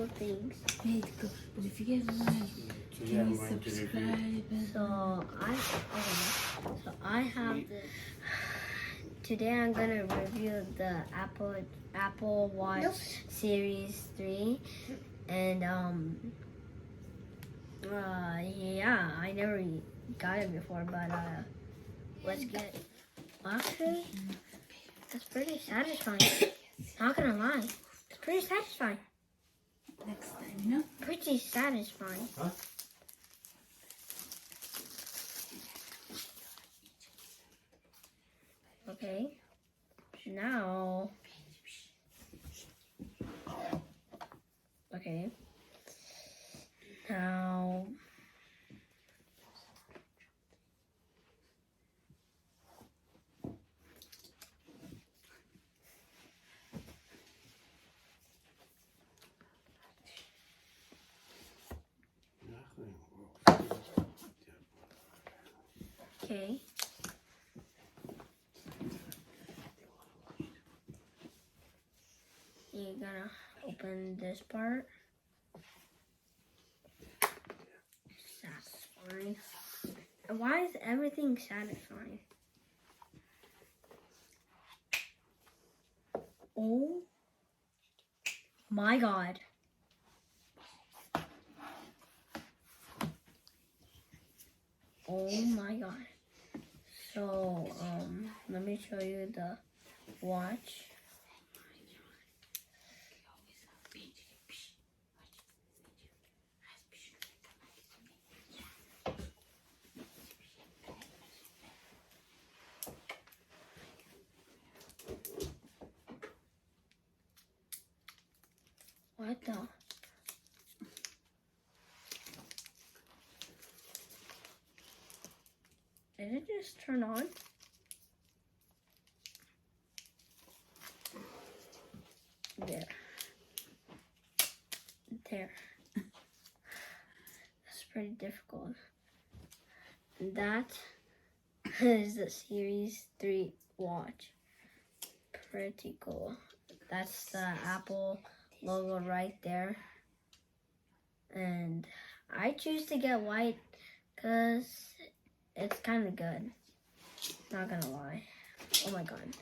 cool things. But if you guys want, please subscribe. So I have today I'm gonna review the Apple Watch Series 3, and yeah, I never got it before, but let's get it. Actually, that's pretty satisfying. Not gonna lie, it's pretty satisfying. Next time, you know? Pretty satisfying. Huh? Okay, now, okay, now, okay. You're gonna open this part. Satisfying. Why is everything satisfying? Oh my god. Oh my god. So, let me show you the watch. What the? Did it just turn on? There. There. That's pretty difficult. That is the Series 3 watch. Pretty cool. That's the Apple logo right there. And I choose to get white because it's kind of good. Not gonna lie. Oh my god.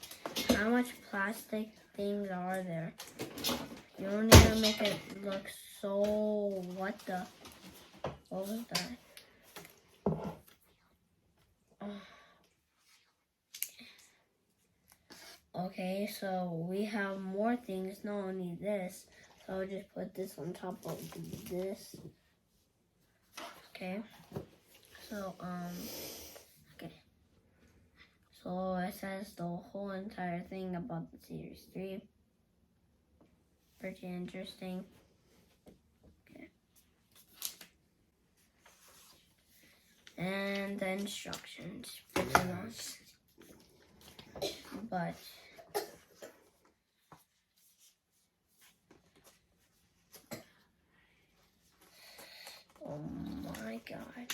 How much plastic things are there? You don't even make it look so... What the... What was that? Oh. Okay, so we have more things, not only this. So I'll just put this on top of this. Okay. So, okay. So it says the whole entire thing about the Series 3. Pretty interesting. Okay. And the instructions. Pretty long. But oh my god.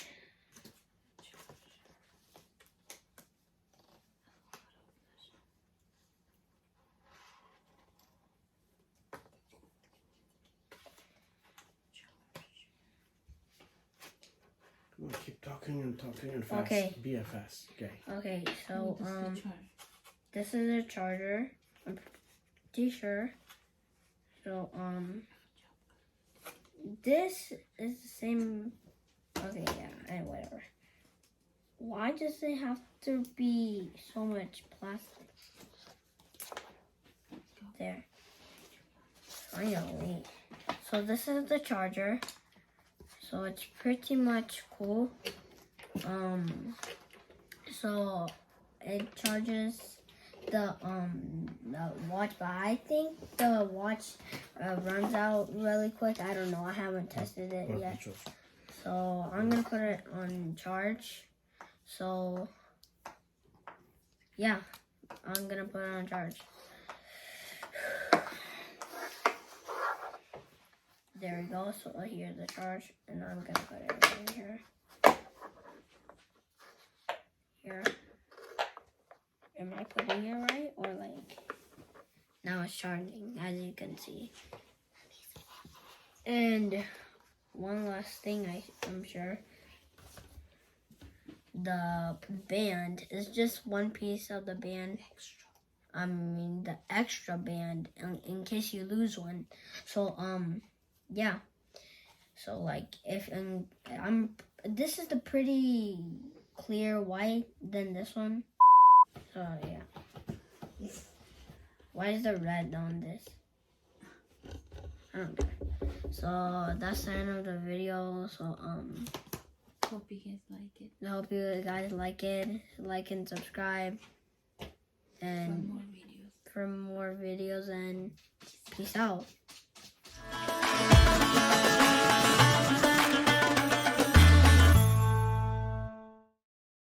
Come on, keep talking and fast. Okay. Be fast. Okay. Okay, so This is the charge. this is a charger. I'm pretty sure. So this is the same. Okay, yeah, and whatever. Why does it have to be so much plastic? There. Finally. So this is the charger. So it's pretty much cool. So it charges the watch, but I think the watch runs out really quick. I don't know. I haven't tested it yet. So I'm gonna put it on charge. So yeah, I'm gonna put it on charge. There we go. So here's the charge, and I'm gonna put it in here. Here. Am I putting it right, or like now it's charging, as you can see. And one last thing, I'm sure. The band is just one piece of the band. I mean, the extra band in case you lose one. So, yeah. So, like, if this is the pretty clear white than this one. So, yeah. Why is the red on this? I don't care. So, that's the end of the video. So, Hope you guys like it. I hope you guys like it. Like and subscribe. For And more videos. for more videos, and peace out.